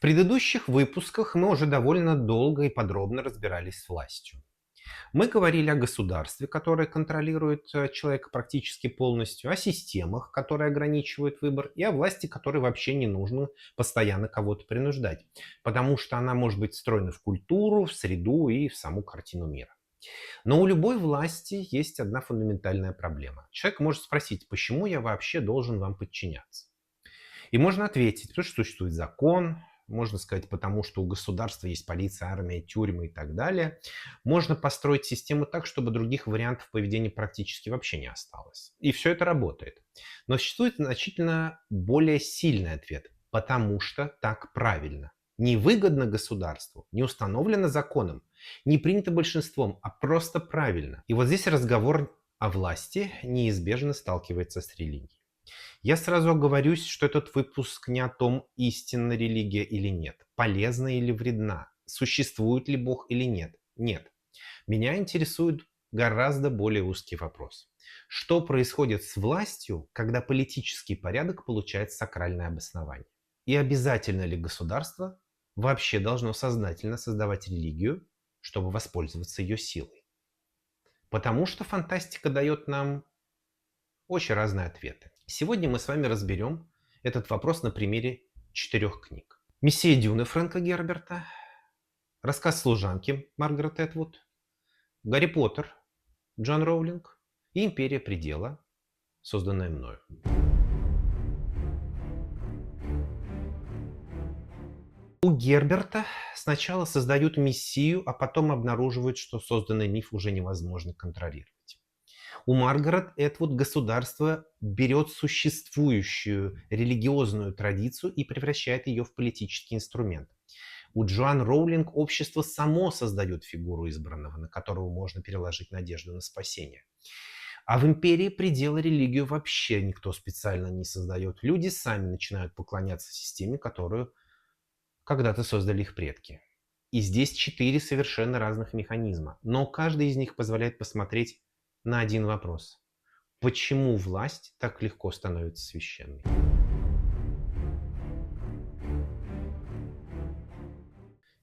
предыдущих выпусках мы уже довольно долго и подробно разбирались с властью. Мы говорили о государстве, которое контролирует человека практически полностью, о системах, которые ограничивают выбор, и о власти, которой вообще не нужно постоянно кого-то принуждать, потому что она может быть встроена в культуру, в среду и в саму картину мира. Но у любой власти есть одна фундаментальная проблема. Человек может спросить, почему я вообще должен вам подчиняться? И можно ответить, потому что существует закон, можно сказать, потому что у государства есть полиция, армия, тюрьмы и так далее. Можно построить систему так, чтобы других вариантов поведения практически вообще не осталось. И все это работает. Но существует значительно более сильный ответ. Потому что так правильно. Не выгодно государству, не установлено законом, не принято большинством, а просто правильно. И вот здесь разговор о власти неизбежно сталкивается с религией. Я сразу оговорюсь, что этот выпуск не о том, истинна религия или нет, полезна или вредна, существует ли Бог или нет. Нет. Меня интересует гораздо более узкий вопрос. Что происходит с властью, когда политический порядок получает сакральное обоснование? И обязательно ли государство вообще должно сознательно создавать религию, чтобы воспользоваться ее силой? Потому что фантастика дает нам очень разные ответы. Сегодня мы с вами разберем этот вопрос на примере 4 книг. «Мессия Дюны» Фрэнка Герберта, «Рассказ служанки» Маргарет Этвуд, «Гарри Поттер» Джон Роулинг и «Империя предела», созданная мною. У Герберта сначала создают мессию, а потом обнаруживают, что созданный миф уже невозможно контролировать. У Маргарет Этвуд государство берет существующую религиозную традицию и превращает ее в политический инструмент. У Джоан Роулинг общество само создает фигуру избранного, на которого можно переложить надежду на спасение. А в «Империи предела» религию вообще никто специально не создает. Люди сами начинают поклоняться системе, которую когда-то создали их предки. И здесь 4 совершенно разных механизма, но каждый из них позволяет посмотреть на один вопрос. Почему власть так легко становится священной?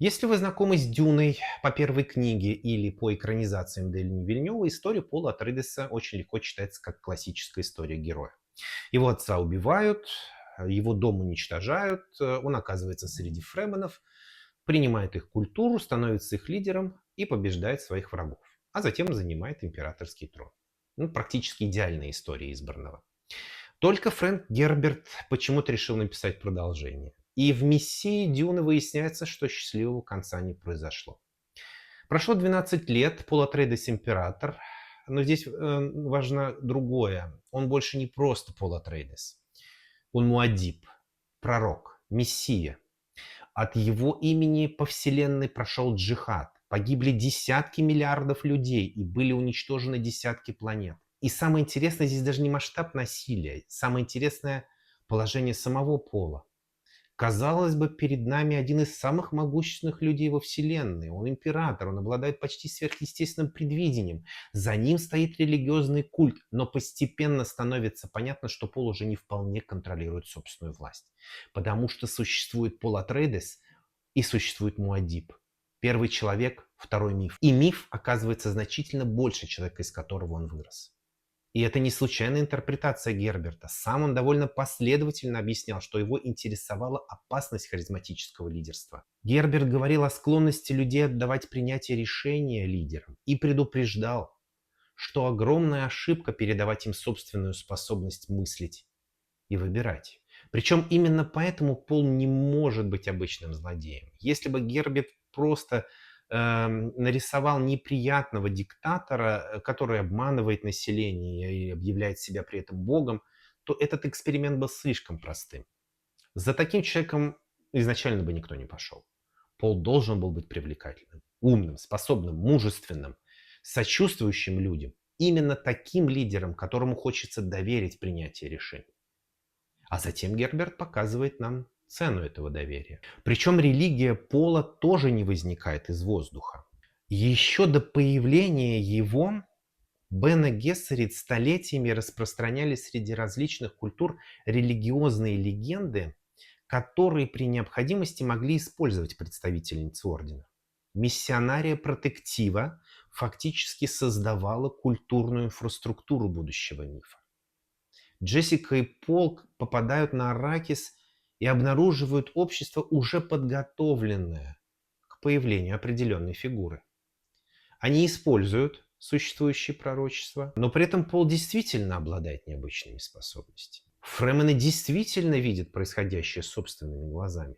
Если вы знакомы с «Дюной» по первой книге или по экранизациям Дени Вильнёва, история Пола Атрейдеса очень легко читается как классическая история героя. Его отца убивают, его дом уничтожают, он оказывается среди фременов, принимает их культуру, становится их лидером и побеждает своих врагов, а затем занимает императорский трон. Практически идеальная история избранного. Только Фрэнк Герберт почему-то решил написать продолжение. И в «Мессии Дюны» выясняется, что счастливого конца не произошло. Прошло 12 лет, Пол Атрейдес император, но здесь важно другое. Он больше не просто Пол Атрейдес. Он Муаддиб, пророк, мессия. От его имени по вселенной прошел джихад. Погибли десятки миллиардов людей и были уничтожены десятки планет. И самое интересное здесь даже не масштаб насилия. Самое интересное положение самого Пола. Казалось бы, перед нами один из самых могущественных людей во Вселенной. Он император, он обладает почти сверхъестественным предвидением. За ним стоит религиозный культ, но постепенно становится понятно, что Пол уже не вполне контролирует собственную власть. Потому что существует Пол Атрейдес и существует Муаддиб. Первый человек, второй миф. И миф оказывается значительно больше человека, из которого он вырос. И это не случайная интерпретация Герберта. Сам он довольно последовательно объяснял, что его интересовала опасность харизматического лидерства. Герберт говорил о склонности людей отдавать принятие решения лидерам и предупреждал, что огромная ошибка передавать им собственную способность мыслить и выбирать. Причем именно поэтому Пол не может быть обычным злодеем. Если бы Герберт просто нарисовал неприятного диктатора, который обманывает население и объявляет себя при этом богом, то этот эксперимент был слишком простым. За таким человеком изначально бы никто не пошел. Пол должен был быть привлекательным, умным, способным, мужественным, сочувствующим людям. Именно таким лидером, которому хочется доверить принятие решений. А затем Герберт показывает нам цену этого доверия. Причем религия Пола тоже не возникает из воздуха. Еще до появления его Бене Гессерит столетиями распространяли среди различных культур религиозные легенды, которые при необходимости могли использовать представительниц ордена. Миссионария протектива фактически создавала культурную инфраструктуру будущего мифа. Джессика и Пол попадают на Арракис и обнаруживают общество, уже подготовленное к появлению определенной фигуры. Они используют существующие пророчества, но при этом Пол действительно обладает необычными способностями. Фремены действительно видят происходящее собственными глазами.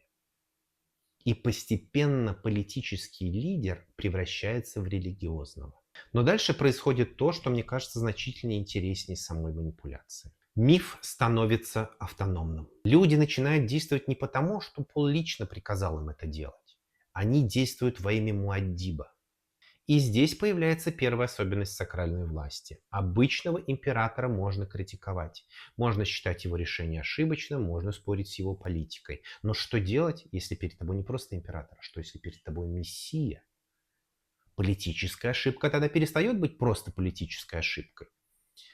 И постепенно политический лидер превращается в религиозного. Но дальше происходит то, что мне кажется значительно интереснее самой манипуляции. Миф становится автономным. Люди начинают действовать не потому, что Пол лично приказал им это делать. Они действуют во имя Муаддиба. И здесь появляется первая особенность сакральной власти. Обычного императора можно критиковать. Можно считать его решение ошибочным, можно спорить с его политикой. Но что делать, если перед тобой не просто император, а что если перед тобой мессия? Политическая ошибка тогда перестает быть просто политической ошибкой.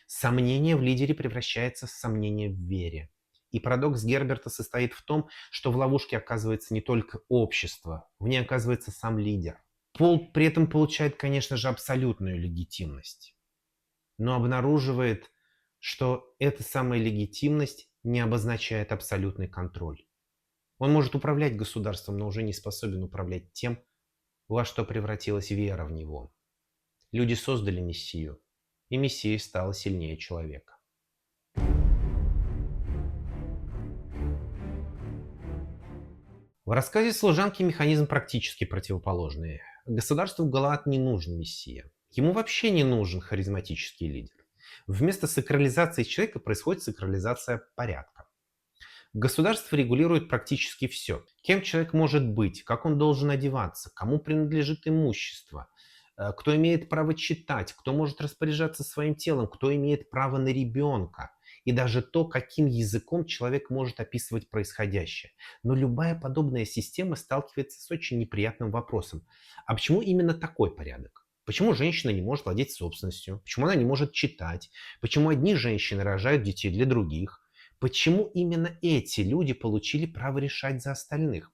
Сомнение в лидере превращается в сомнение в вере. И парадокс Герберта состоит в том, что в ловушке оказывается не только общество, в ней оказывается сам лидер. Пол при этом получает, конечно же, абсолютную легитимность, но обнаруживает, что эта самая легитимность не обозначает абсолютный контроль. Он может управлять государством, но уже не способен управлять тем, во что превратилась вера в него. Люди создали мессию, и мессия стала сильнее человека. В рассказе «Служанки» механизм практически противоположный. Государству Галаад не нужен мессия. Ему вообще не нужен харизматический лидер. Вместо сакрализации человека происходит сакрализация порядка. Государство регулирует практически все. Кем человек может быть, как он должен одеваться, кому принадлежит имущество, кто имеет право читать, кто может распоряжаться своим телом, кто имеет право на ребенка. И даже то, каким языком человек может описывать происходящее. Но любая подобная система сталкивается с очень неприятным вопросом. А почему именно такой порядок? Почему женщина не может владеть собственностью? Почему она не может читать? Почему одни женщины рожают детей для других? Почему именно эти люди получили право решать за остальных?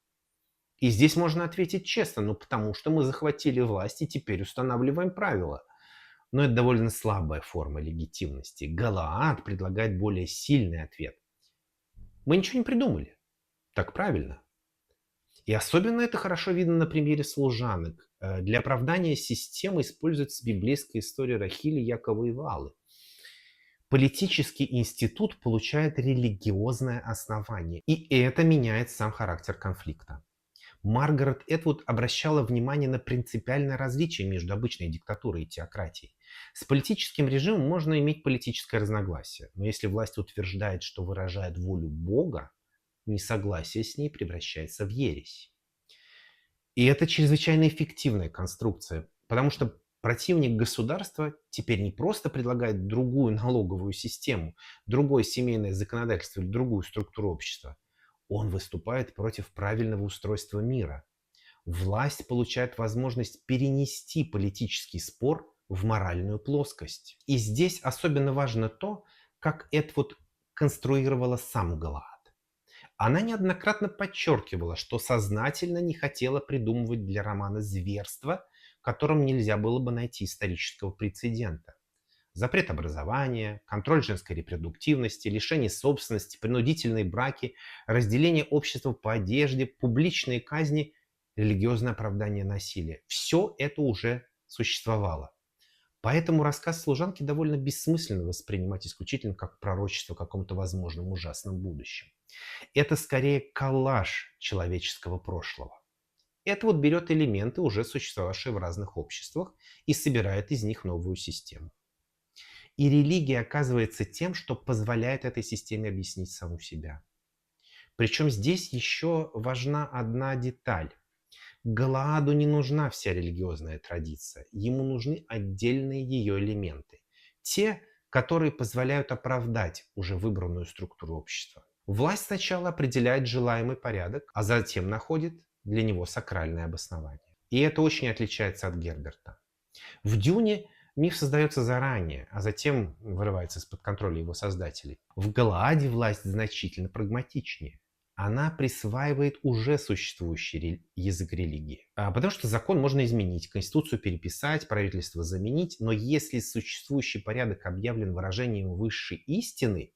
И здесь можно ответить честно, ну потому что мы захватили власть и теперь устанавливаем правила. Но это довольно слабая форма легитимности. Галаад предлагает более сильный ответ. Мы ничего не придумали. Так правильно. И особенно это хорошо видно на примере служанок. Для оправдания системы используется библейская история Рахили, Якова и Валы. Политический институт получает религиозное основание. И это меняет сам характер конфликта. Маргарет Этвуд обращала внимание на принципиальное различие между обычной диктатурой и теократией. С политическим режимом можно иметь политическое разногласие, но если власть утверждает, что выражает волю Бога, несогласие с ней превращается в ересь. И это чрезвычайно эффективная конструкция, потому что противник государства теперь не просто предлагает другую налоговую систему, другое семейное законодательство или другую структуру общества. Он выступает против правильного устройства мира. Власть получает возможность перенести политический спор в моральную плоскость. И здесь особенно важно то, как Этвуд конструировала сам Галаад. Она неоднократно подчеркивала, что сознательно не хотела придумывать для романа зверства, которым нельзя было бы найти исторического прецедента. Запрет образования, контроль женской репродуктивности, лишение собственности, принудительные браки, разделение общества по одежде, публичные казни, религиозное оправдание насилия. Все это уже существовало. Поэтому рассказ служанки довольно бессмысленно воспринимать исключительно как пророчество о каком-то возможном ужасном будущем. Это скорее коллаж человеческого прошлого. Это вот берет элементы, уже существовавшие в разных обществах, и собирает из них новую систему. И религия оказывается тем, что позволяет этой системе объяснить саму себя. Причем здесь еще важна одна деталь. Галааду не нужна вся религиозная традиция, ему нужны отдельные ее элементы. Те, которые позволяют оправдать уже выбранную структуру общества. Власть сначала определяет желаемый порядок, а затем находит для него сакральное обоснование. И это очень отличается от Герберта. В «Дюне» миф создается заранее, а затем вырывается из-под контроля его создателей. В Галааде власть значительно прагматичнее. Она присваивает уже существующий язык религии. Потому что закон можно изменить, конституцию переписать, правительство заменить, но если существующий порядок объявлен выражением высшей истины,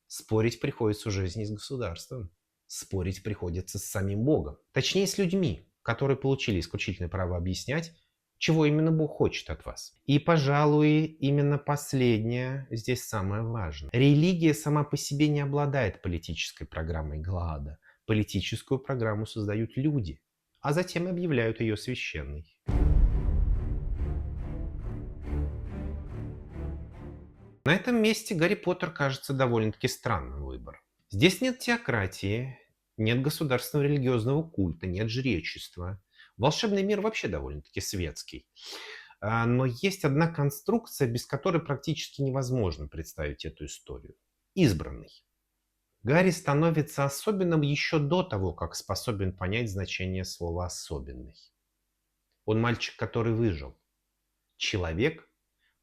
спорить приходится уже не с государством, спорить приходится с самим Богом. Точнее, с людьми, которые получили исключительное право объяснять, чего именно Бог хочет от вас. И, пожалуй, именно последнее здесь самое важное. Религия сама по себе не обладает политической программой Галаада. Политическую программу создают люди, а затем объявляют ее священной. На этом месте Гарри Поттер кажется довольно-таки странным выбором. Здесь нет теократии, нет государственного религиозного культа, нет жречества. Волшебный мир вообще довольно-таки светский. Но есть одна конструкция, без которой практически невозможно представить эту историю. Избранный. Гарри становится особенным еще до того, как способен понять значение слова «особенный». Он мальчик, который выжил. Человек,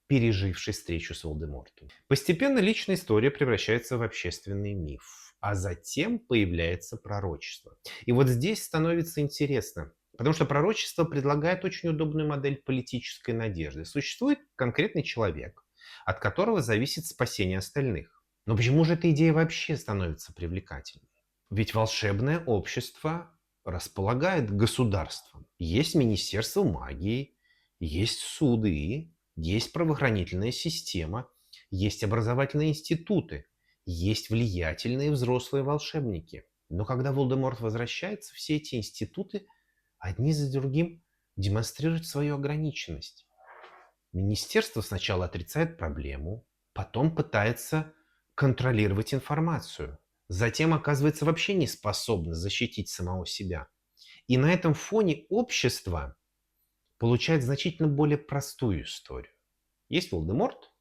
переживший встречу с Волдемортом. Постепенно личная история превращается в общественный миф, а затем появляется пророчество. И вот здесь становится интересно, потому что пророчество предлагает очень удобную модель политической надежды. Существует конкретный человек, от которого зависит спасение остальных. Но почему же эта идея вообще становится привлекательной? Ведь волшебное общество располагает государством. Есть Министерство магии, есть суды, есть правоохранительная система, есть образовательные институты, есть влиятельные взрослые волшебники. Но когда Волдеморт возвращается, все эти институты одни за другим демонстрируют свою ограниченность. Министерство сначала отрицает проблему, потом пытается контролировать информацию, затем оказывается вообще не способно защитить самого себя. И на этом фоне общество получает значительно более простую историю. Есть Волдеморт,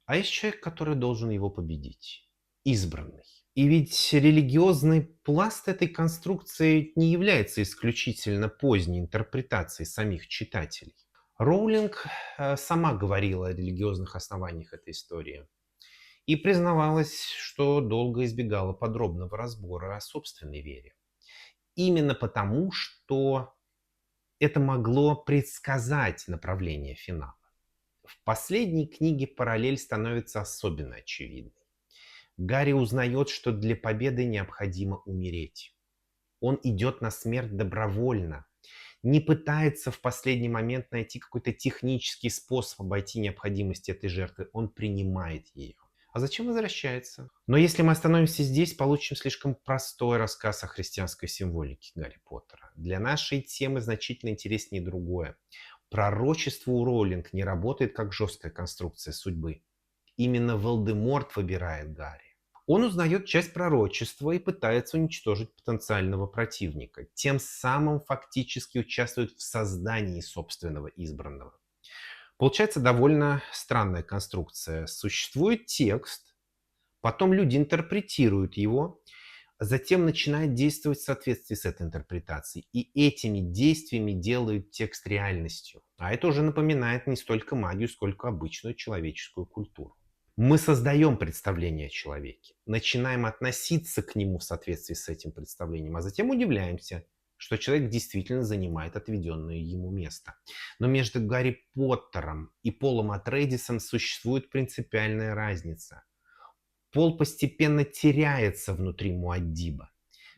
а есть человек, который должен его победить. Избранный. И ведь религиозный пласт этой конструкции не является исключительно поздней интерпретацией самих читателей. Роулинг сама говорила о религиозных основаниях этой истории и признавалась, что долго избегала подробного разбора о собственной вере. Именно потому, что это могло предсказать направление финала. В последней книге параллель становится особенно очевидной. Гарри узнает, что для победы необходимо умереть. Он идет на смерть добровольно, не пытается в последний момент найти какой-то технический способ обойти необходимость этой жертвы. Он принимает ее. А зачем возвращается? Но если мы остановимся здесь, получим слишком простой рассказ о христианской символике Гарри Поттера. Для нашей темы значительно интереснее другое. Пророчество у Роулинг не работает как жесткая конструкция судьбы. Именно Волдеморт выбирает Гарри. Он узнает часть пророчества и пытается уничтожить потенциального противника. Тем самым фактически участвует в создании собственного избранного. Получается довольно странная конструкция. Существует текст, потом люди интерпретируют его, затем начинают действовать в соответствии с этой интерпретацией. И этими действиями делают текст реальностью. А это уже напоминает не столько магию, сколько обычную человеческую культуру. Мы создаем представление о человеке, начинаем относиться к нему в соответствии с этим представлением, а затем удивляемся, что человек действительно занимает отведенное ему место. Но между Гарри Поттером и Полом Атрейдисом существует принципиальная разница. Пол постепенно теряется внутри Муаддиба.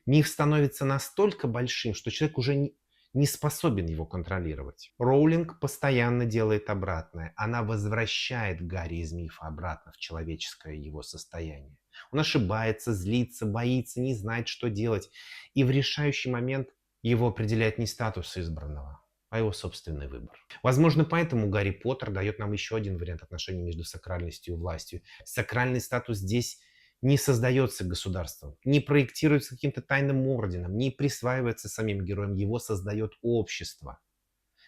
Миф становится настолько большим, что человек уже не способен его контролировать. Роулинг постоянно делает обратное. Она возвращает Гарри из мифа обратно в человеческое его состояние. Он ошибается, злится, боится, не знает, что делать. И в решающий момент его определяет не статус избранного, а его собственный выбор. Возможно, поэтому Гарри Поттер дает нам еще один вариант отношений между сакральностью и властью. Сакральный статус здесь не создается государством, не проектируется каким-то тайным орденом, не присваивается самим героем, его создает общество.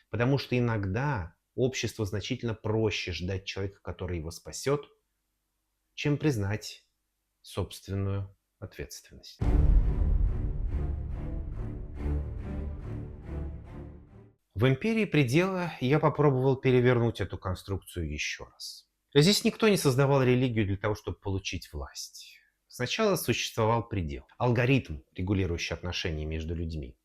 Потому что иногда обществу значительно проще ждать человека, который его спасет, чем признать собственную ответственность. В «Империи предела» я попробовал перевернуть эту конструкцию еще раз. Здесь никто не создавал религию для того, чтобы получить власть. Сначала существовал предел, алгоритм, регулирующий отношения между людьми.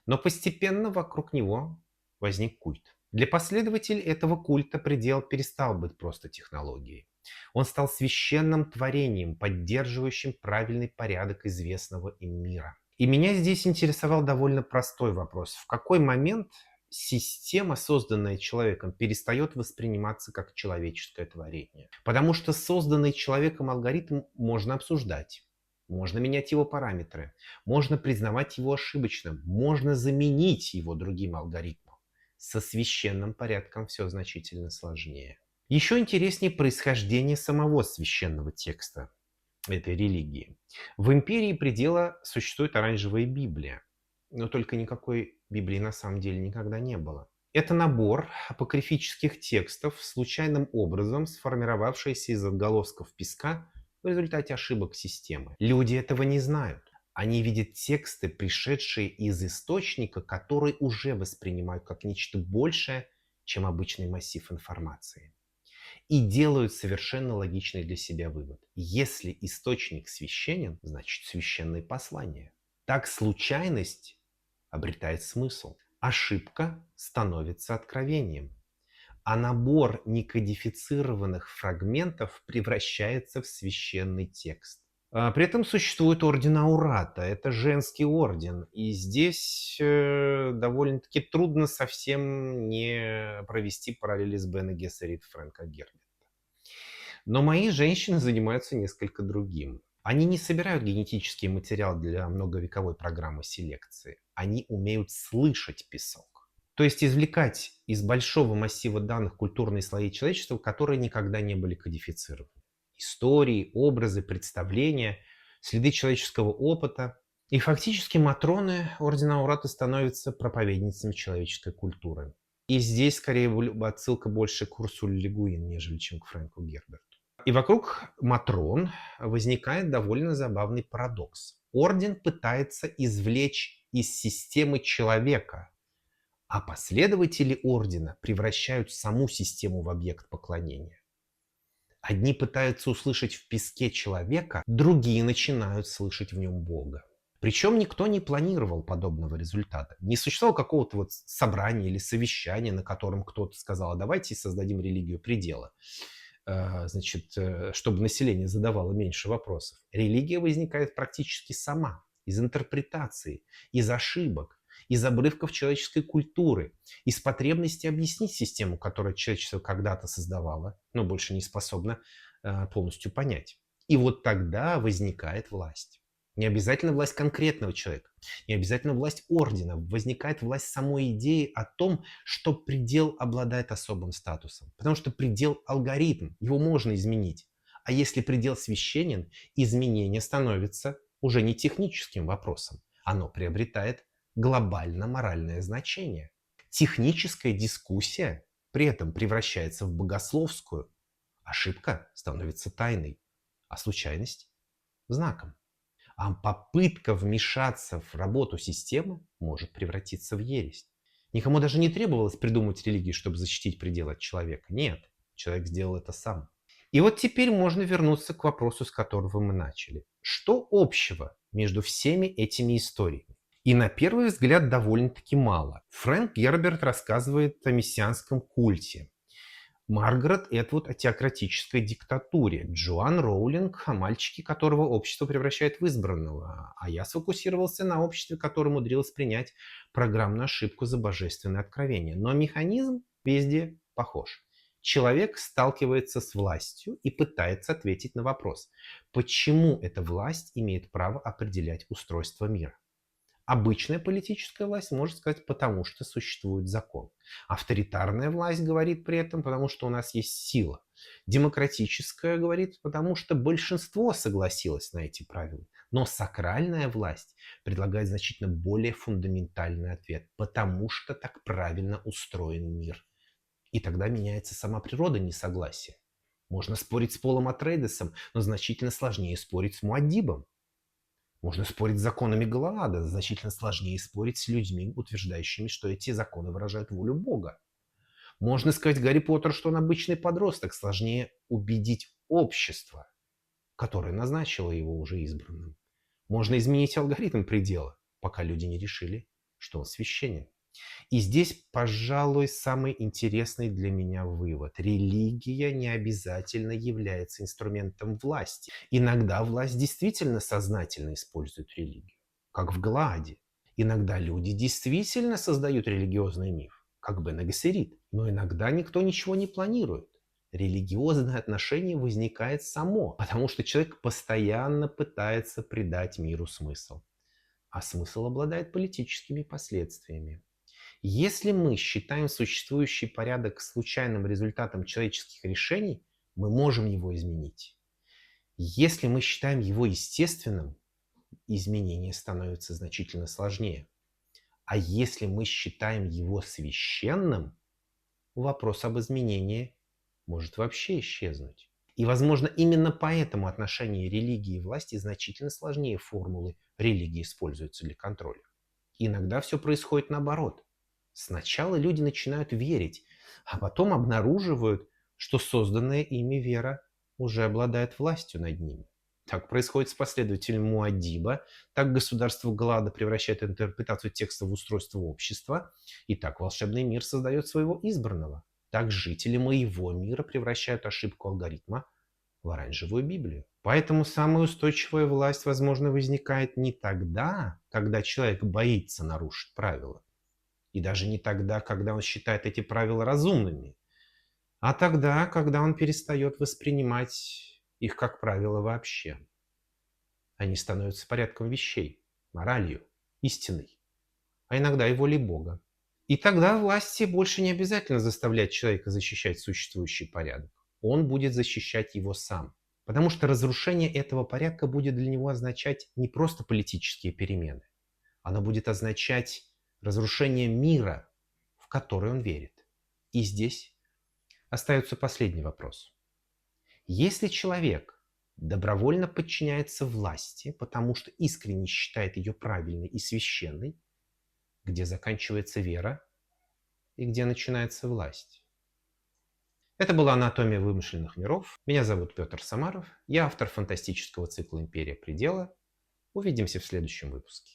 Но постепенно вокруг него возник культ. Для последователей этого культа предел перестал быть просто технологией. Он стал священным творением, поддерживающим правильный порядок известного им мира. И меня здесь интересовал довольно простой вопрос. В какой момент система, созданная человеком, перестает восприниматься как человеческое творение? Потому что созданный человеком алгоритм можно обсуждать, можно менять его параметры, можно признавать его ошибочным, можно заменить его другим алгоритмом. Со священным порядком все значительно сложнее. Еще интереснее происхождение самого священного текста этой религии. В империи предела существует оранжевая Библия, но только никакой Библии на самом деле никогда не было. Это набор апокрифических текстов, случайным образом сформировавшийся из отголосков песка в результате ошибок системы. Люди этого не знают. Они видят тексты, пришедшие из источника, который уже воспринимают как нечто большее, чем обычный массив информации. И делают совершенно логичный для себя вывод. Если источник священен, значит священное послание. Так случайность обретает смысл. Ошибка становится откровением. А набор некодифицированных фрагментов превращается в священный текст. При этом существует орден Аурата. Это женский орден. И здесь довольно-таки трудно совсем не провести параллели с Бене Гессерит Фрэнка Герберта. Но мои женщины занимаются несколько другим. Они не собирают генетический материал для многовековой программы селекции. Они умеют слышать песок. То есть извлекать из большого массива данных культурные слои человечества, которые никогда не были кодифицированы. Истории, образы, представления, следы человеческого опыта. И фактически матроны ордена Аурата становятся проповедницами человеческой культуры. И здесь скорее отсылка больше к Урсуле Ле Гуин, нежели чем к Фрэнку Герберту. И вокруг матрон возникает довольно забавный парадокс. Орден пытается извлечь из системы человека, а последователи ордена превращают саму систему в объект поклонения. Одни пытаются услышать в песке человека, другие начинают слышать в нем Бога. Причем никто не планировал подобного результата. Не существовало какого-то вот собрания или совещания, на котором кто-то сказал: а давайте создадим религию предела, значит, чтобы население задавало меньше вопросов. Религия возникает практически сама, из интерпретации, из ошибок, из обрывков человеческой культуры, из потребности объяснить систему, которую человечество когда-то создавало, но больше не способно полностью понять. И вот тогда возникает власть. Не обязательно власть конкретного человека, не обязательно власть ордена. Возникает власть самой идеи о том, что предел обладает особым статусом. Потому что предел – алгоритм, его можно изменить. А если предел священен, изменение становится уже не техническим вопросом. Оно приобретает глобально-моральное значение. Техническая дискуссия при этом превращается в богословскую. Ошибка становится тайной, а случайность – знаком. А попытка вмешаться в работу системы может превратиться в ересь. Никому даже не требовалось придумать религию, чтобы защитить пределы от человека. Нет, человек сделал это сам. И вот теперь можно вернуться к вопросу, с которого мы начали. Что общего между всеми этими историями? И на первый взгляд довольно-таки мало. Фрэнк Герберт рассказывает о мессианском культе. Маргарет Этвуд о теократической диктатуре, Джоан Роулинг о мальчике, которого общество превращает в избранного, а я сфокусировался на обществе, которое умудрилось принять программную ошибку за божественное откровение. Но механизм везде похож. Человек сталкивается с властью и пытается ответить на вопрос, почему эта власть имеет право определять устройство мира. Обычная политическая власть может сказать, потому что существует закон. Авторитарная власть говорит при этом, потому что у нас есть сила. Демократическая говорит, потому что большинство согласилось на эти правила. Но сакральная власть предлагает значительно более фундаментальный ответ, потому что так правильно устроен мир. И тогда меняется сама природа несогласия. Можно спорить с Полом Атрейдесом, но значительно сложнее спорить с Муаддибом. Можно спорить с законами Галаада, значительно сложнее спорить с людьми, утверждающими, что эти законы выражают волю Бога. Можно сказать Гарри Поттеру, что он обычный подросток, сложнее убедить общество, которая назначила его уже избранным. Можно изменить алгоритм предела, пока люди не решили, что он священен. И здесь, пожалуй, самый интересный для меня вывод. Религия не обязательно является инструментом власти. Иногда власть действительно сознательно использует религию, как в Галааде. Иногда люди действительно создают религиозный миф, как Бене Гессерит. Но иногда никто ничего не планирует. Религиозное отношение возникает само, потому что человек постоянно пытается придать миру смысл. А смысл обладает политическими последствиями. Если мы считаем существующий порядок случайным результатом человеческих решений, мы можем его изменить. Если мы считаем его естественным, изменение становится значительно сложнее. А если мы считаем его священным, вопрос об изменении может вообще исчезнуть. И, возможно, именно поэтому отношения религии и власти значительно сложнее формулы «религия используется для контроля». Иногда все происходит наоборот. Сначала люди начинают верить, а потом обнаруживают, что созданная ими вера уже обладает властью над ними. Так происходит с последователями Муаддиба, так государство Галаада превращает интерпретацию текста в устройство общества, и так волшебный мир создает своего избранного. Так жители моего мира превращают ошибку алгоритма в оранжевую Библию. Поэтому самая устойчивая власть, возможно, возникает не тогда, когда человек боится нарушить правила, и даже не тогда, когда он считает эти правила разумными, а тогда, когда он перестает воспринимать их как правила вообще. Они становятся порядком вещей, моралью, истиной, а иногда и волей Бога. И тогда власти больше не обязательно заставлять человека защищать существующий порядок. Он будет защищать его сам. Потому что разрушение этого порядка будет для него означать не просто политические перемены. Оно будет означать разрушение мира, в который он верит. И здесь остается последний вопрос. Если человек добровольно подчиняется власти, потому что искренне считает ее правильной и священной, где заканчивается вера и где начинается власть? Это была «Анатомия вымышленных миров». Меня зовут Петр Самаров. Я автор фантастического цикла «Империя предела». Увидимся в следующем выпуске.